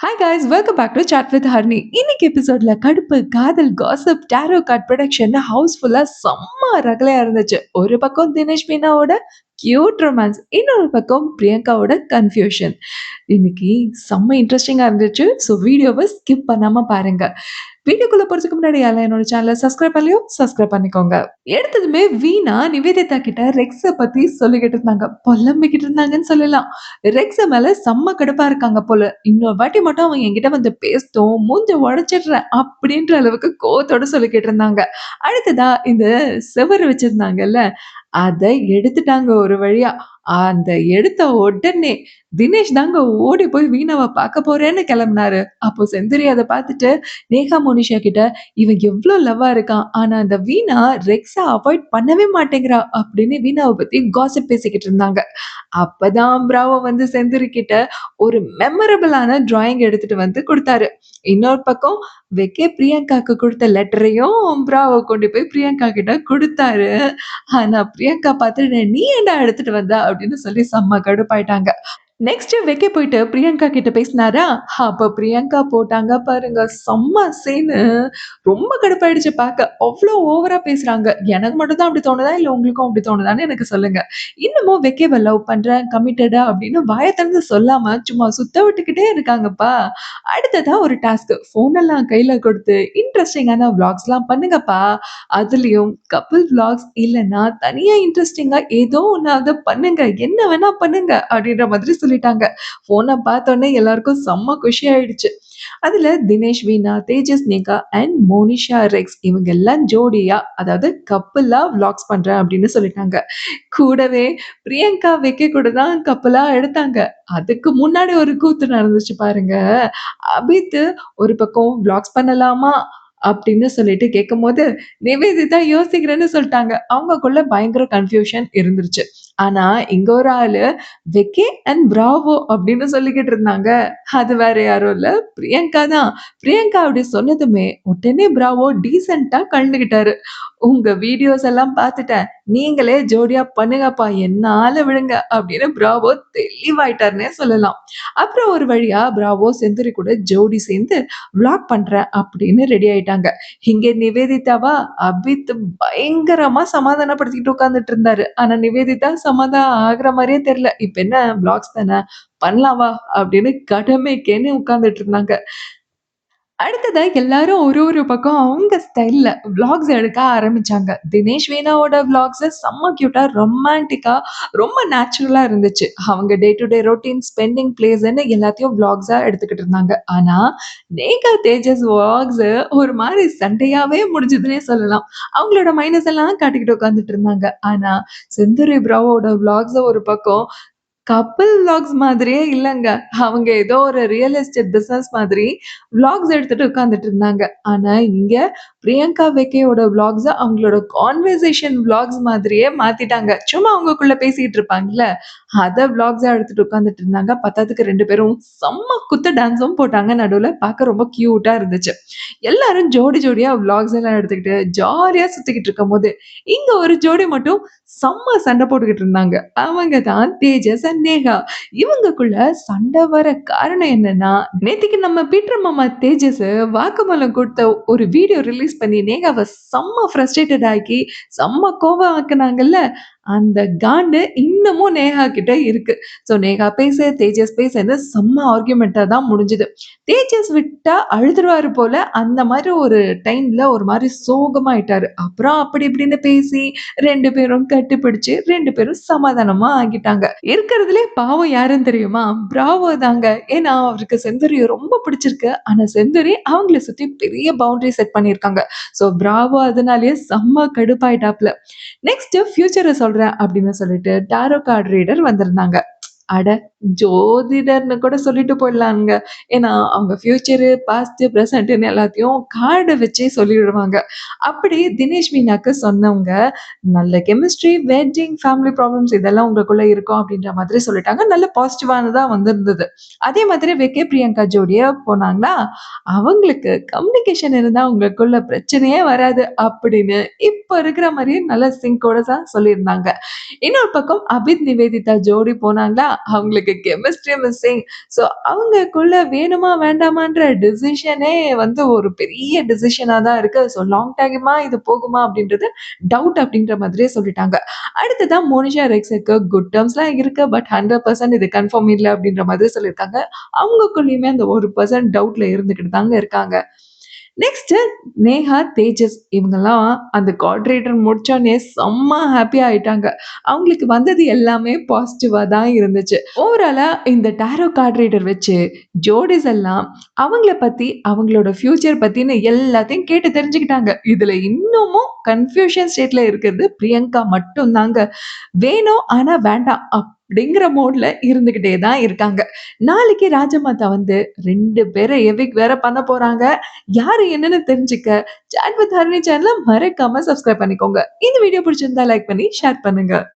Hi guys welcome back to chat with Harni. இன்னைக்கு எபிசோட்ல கடுப்பு, காதல், காசிப், டாரோ கார்ட் ப்ரொடக்ஷன் ஹவுஸ்ஃபுல்லா செம்ம ரகலையா இருந்துச்சு. ஒரு பக்கம் தினேஷ் மீனாவோட கியூட் ரொமான்ஸ், இன்னொரு பக்கம் பிரியங்காவோட கன்ஃபியூஷன். இன்னைக்கு செம்ம இன்ட்ரெஸ்டிங்கா இருந்துச்சு. ஸோ வீடியோவை ஸ்கிப் பண்ணாம பாருங்க. வீடியோக்குள்ள போறதுக்கு முன்னாடி யாரெல்லாம் என்னோட சேனலை சப்ஸ்கிரைப் பண்ணலையோ சப்ஸ்கிரைப் பண்ணிக்கோங்க. எடுத்ததுமே வீணா நிவேதிதா கிட்ட ரெக்ஸ பத்தி சொல்லிக்கிட்டு இருந்தாங்க, புலம்பிக்கிட்டு இருந்தாங்கன்னு சொல்லலாம். ரெக்ஸ மேல செம்ம கடுப்பா இருக்காங்க போல. இன்னொரு வாட்டி மட்டும் அவங்க என்கிட்ட வந்து பேசட்டும், மூஞ்ச உடைச்சிடுறேன் அப்படின்ற அளவுக்கு கோவத்தோட சொல்லிக்கிட்டு இருந்தாங்க. அடுத்ததா இந்த செவுரு வச்சிருந்தாங்கல்ல, அத எடுத்துட்டாங்க ஒரு வழியா. அந்த எடுத்த உடனே தினேஷ் தாங்க ஓடி போய் வீணாவ பார்க்க போறேன்னு கிளம்புனாரு. அப்போ செந்திரி அத பார்த்துட்டு நேஹா, மோனிஷா கிட்ட இவன் எவ்ளோ லவ்வா இருக்கான். ஆனா அந்த வீணா ரெக்ஸ அவாய்ட் பண்ணவே மாட்டேங்கிறா அப்படின்னு வீணாவ பத்தி காசிப் பேசிக்கிட்டு இருந்தாங்க. அப்பதான் பிராவோ வந்து செந்திரி கிட்ட ஒரு மெமரபிளான டிராயிங் எடுத்துட்டு வந்து குடுத்தாரு. இன்னொரு பக்கம் வெக்கே பிரியங்காக்கு குடுத்த லெட்டரையும் பிராவோ கொண்டு போய் பிரியங்கா கிட்ட குடுத்தாரு. ஆனா பிரியங்கா பார்த்துட்டு, "நீ ஏன்டா எடுத்துட்டு வந்த?" அப்படின்னு சொல்லி செம்ம கடுப்பாயிட்டாங்க. நெக்ஸ்ட் வைக்க போயிட்டு பிரியங்கா கிட்ட பேசினாரா, அப்ப பிரியங்கா போட்டாங்க பாருங்க செம்ம சீனு. ரொம்ப கடுப்பாயிடுச்சு பார்க்க. அவ்ளோ ஓவரா பேசுறாங்க. எனக்கு மட்டும் தான் அப்படி தோணுதா? இல்ல உங்களுக்கும் அப்படி தோணுதான்னு எனக்கு சொல்லுங்க. இன்னமும் வெக்கேவ லவ் பண்றேன், கமிட்டடா அப்படின்னு வாய திறந்து சொல்லாம சும்மா சுத்த விட்டுக்கிட்டே இருக்காங்கப்பா. அடுத்ததா ஒரு டாஸ்க். ஃபோனெல்லாம் கையில கொடுத்து இன்ட்ரஸ்டிங்கான விளாக்ஸ்லாம் பண்ணுங்கப்பா. அதுலயும் கப்பிள் விளாக்ஸ் இல்லன்னா தனியா இன்ட்ரஸ்டிங்கா ஏதோ ஒண்ணாவது பண்ணுங்க. என்ன வேணா பண்ணுங்க அப்படின்ற மாதிரி சொல்லிட்டாங்க. ஃபோன பார்த்தோனே எல்லாருக்கும் செம்ம குஷி ஆயிடுச்சு. அதுல தினேஷ், வீணா, தேஜஸ், நேகா அண்ட் மோனிஷா ரெக்ஸ் இவங்க எல்லாம் ஜோடியா, அதாவது கப்பிளா விளாக்ஸ் பண்றேன் அப்படின்னு சொல்லிட்டாங்க. கூடவே பிரியங்கா, விக்கி கூட தான் கப்பிளா எடுத்தாங்க. அதுக்கு முன்னாடி ஒரு கூத்து நடந்துச்சு பாருங்க. அபித் ஒரு பக்கம் விளாக்ஸ் பண்ணலாமா? அப்படின்னு சொல்லிட்டு கேட்கும்போது, நிவேதிதா யோசிக்கிறேன்னு சொல்ட்டாங்க. அவங்கக்குள்ள பயங்கர கன்ஃப்யூஷன் இருந்துருச்சு. ஆனா, இங்க ஒரு ஆளு விக்கி அண்ட் பிராவோ அப்படின்னு சொல்லிக்கிட்டு இருந்தாங்க. அது வேற யாரும் இல்ல, பிரியங்கா தான். பிரியங்கா அப்படி சொன்னதுமே, உடனே பிராவோ டீசென்ட்டா கலந்துக்கிட்டாரு. "உங்க வீடியோஸ் எல்லாம் பார்த்துட்டேன். நீங்களே ஜோடியா பண்ணுங்கப்பா. என்ன ஆள விடுங்க" அப்படின்னு பிராவோ தெளிவாயிட்டாருன்னே சொல்லலாம். அப்புறம் ஒரு வழியா பிராவோ, செந்திரி கூட ஜோடி சேர்ந்து விளாக் பண்றேன் அப்படின்னு ரெடி ஆயிட்டாங்க. இங்க நிவேதிதாவா, அபித் பயங்கரமா சமாதானப்படுத்திக்கிட்டு உட்கார்ந்துட்டு இருந்தாரு. ஆனா நிவேதிதா சமாதானம் ஆகுற மாரியே தெரியல. இப்ப என்ன விளாக்ஸ் தானே பண்ணலாம் வா அப்படின்னு கடமைக்கேன்னு உட்கார்ந்துட்டு இருந்தாங்க. அடுத்ததா எல்லாரும் ஒரு ஒரு பக்கம் அவங்க ஸ்டைல்ல விளாக்ஸ் எடுக்க ஆரம்பிச்சாங்க. தினேஷ் வீணாவோட விளாக்ஸ் செம்ம கியூட்டா, ரொமான்டிக்கா, ரொம்ப நேச்சுரலா இருந்துச்சு. அவங்க day to day routine, spending பிளேஸ்ன்னு எல்லாத்தையும் விளாக்ஸா எடுத்துக்கிட்டு இருந்தாங்க. ஆனா, நேகா, தேஜஸ் விளாக்ஸ் ஒரு மாரி சண்டையாவே முடிஞ்சதுன்னே சொல்லலாம். அவங்களோட மைனஸ் எல்லாம் காட்டிக்கிட்டு உட்கார்ந்துட்டு இருந்தாங்க. ஆனா, செந்தூரி ப்ராவோட விளாக்ஸ ஒரு பக்கம் கப்பிள் விளாக்ஸ் மாதிரியே இல்லங்க. அவங்க ஏதோ ஒரு ரியல் எஸ்டேட் பிசினஸ் மாதிரி விளாக்ஸ் எடுத்துட்டு உட்கார்ந்துட்டு இருந்தாங்க. ஆனா இங்க பிரியங்கா வெக்கியோட விளாக்ஸ அவங்களோட கான்வர்சேஷன் விளாக்ஸ் மாதிரியே மாத்திட்டாங்க. சும்மா அவங்கக்குள்ள பேசிட்டு இருப்பாங்கல்ல, அத விளாக்ஸா எடுத்துட்டு உட்கார்ந்துட்டு இருந்தாங்க. பத்தாததுக்கு 2 பேரும் செம்ம குத்து டான்ஸும் போட்டாங்க நடுவுல. பார்க்க ரொம்ப கியூட்டா இருந்துச்சு. எல்லாரும் ஜோடி ஜோடியா விளாக்ஸ் எல்லாம் எடுத்துக்கிட்டு ஜாலியா சுத்திக்கிட்டு இருக்கும்போது, இங்க ஒரு ஜோடி மட்டும் செம்ம சண்டை போட்டுக்கிட்டு இருந்தாங்க. அவங்க தான் தேஜஸ் அண்ட் நேஹா. இவங்கக்குள்ள சண்டை வர காரணம் என்னன்னா, நேத்திக்கு நம்ம பீட்டர் மாமா தேஜஸ் வாக்குமூலம் கொடுத்த ஒரு வீடியோ ரிலீஸ் பண்ணி நேஹாவ செம்ம ஃப்ரஸ்ட்ரேட்டட் ஆக்கி, செம்ம கோவம் ஆக்குனாங்கல்ல, அந்த காண்டு இன்னமும் நேஹா கிட்ட இருக்கு. ஸோ நேஹா பேச, தேஜஸ் பேசன்னு செம்ம ஆர்கியூமென்ட்டா தான் முடிஞ்சது. தேஜஸ் விட்டா அழுதுருவாரு போல, அந்த மாரி ஒரு டைம்ல ஒரு மாரி சோகமாயிட்டாரு. அப்புறம் அப்படி இப்படின்னு பேசி 2 பேரும் கட்டிப்பிடிச்சு 2 பேரும் சமாதானமா ஆகிட்டாங்க. இருக்கிறதுலே பாவம் யாருன்னு தெரியுமா? பிராவோ தாங்க. ஏன்னா அவருக்கு செந்தூரிய ரொம்ப பிடிச்சிருக்கு. ஆனா செந்தூரி அவங்கள சுத்தி பெரிய பவுண்டரி செட் பண்ணியிருக்காங்க. ஸோ பிராவோ அதனாலேயே செம்ம கடுப்பாயிட்டாப்ல. நெக்ஸ்ட் ஃபியூச்சர சொல்றேன் அப்படின்னு சொல்லிட்டு டாரோ கார்ட் ரீடர் வந்திருந்தாங்க. அட! ஜோதிடர்ன்னு கூட சொல்லிட்டு போயிடலாங்க. ஏன்னா, அவங்க ஃபியூச்சரு, பாஸ்ட்டு, பிரசன்ட்டுன்னு எல்லாத்தையும் கார்ட வச்சே சொல்லிடுவாங்க. அப்படி தினேஷ் மீனாக்கு சொன்னவங்க, நல்ல கெமிஸ்ட்ரி, வெட்டிங், ஃபேமிலி ப்ராப்ளம்ஸ் இதெல்லாம் உங்களுக்குள்ள இருக்கும் அப்படின்ற மாதிரி சொல்லிட்டாங்க. நல்ல பாசிட்டிவானதா வந்திருந்தது. அதே மாதிரி விக்கி, பிரியங்கா ஜோடியா போனாங்களா, அவங்களுக்கு கம்யூனிகேஷன் இருந்தா உங்களுக்குள்ள பிரச்சனையே வராது அப்படின்னு இப்ப இருக்கிற மாரியே நல்ல சிங்க்கோட தான் சொல்லியிருந்தாங்க. இன்னொரு பக்கம் அபித், நிவேதிதா ஜோடி போனாங்களா, அவங்களுக்கு கெமிஸ்ட்ரி மிஸ்ஸிங். ஸோ அவங்கக்குள்ள வேணுமா வேண்டாமான்ற டிசிஷனே ஒரு பெரிய டிசிஷனா தான் இருக்கு. ஸோ லாங் டைமா இது போகுமா அப்படின்றது டவுட் அப்படின்ற மாதிரியே சொல்லிட்டாங்க. அடுத்ததா மோனிஷா ரெக்ஸுக்கு குட் டெர்ம்ஸ்லாம் இருக்கு. பட் 100% இது கன்ஃபார்ம் இல்ல அப்படின்ற மாதிரி சொல்லியிருக்காங்க. அவங்களுக்குள்ளயுமே அந்த 1% டவுட்ல இருந்துகிட்டு தாங்க இருக்காங்க. நெக்ஸ்ட்டு நேஹா, தேஜஸ் இவங்கலாம் அந்த காட் ரீடர் முடிச்சோனே செம்ம ஹேப்பியா ஆயிட்டாங்க. அவங்களுக்கு வந்தது எல்லாமே பாசிட்டிவா தான் இருந்துச்சு. ஓவராலா இந்த டாரோ கார்ட் ரீடர் வச்சு ஜோடிஸ் எல்லாம் அவங்கள பத்தி, அவங்களோட ஃபியூச்சர் பத்தின்னு எல்லாத்தையும் கேட்டு தெரிஞ்சுக்கிட்டாங்க. இதுல இன்னமும் கன்ஃப்யூஷன் ஸ்டேட்ல இருக்கிறது பிரியங்கா மட்டும் தாங்க. வேணும் ஆனா வேண்டாம் அப்படிங்கிற மோட்ல இருந்துகிட்டே தான் இருக்காங்க. நாளைக்கு ராஜமாதா 2 பேர எவிக்ட் வேற பண்ண போறாங்க. யாரு என்னன்னு தெரிஞ்சுக்க சாட் வித் ஹரிணி சேனல மறக்காம சப்ஸ்கிரைப் பண்ணிக்கோங்க. இந்த வீடியோ பிடிச்சிருந்தா லைக் பண்ணி ஷேர் பண்ணுங்க.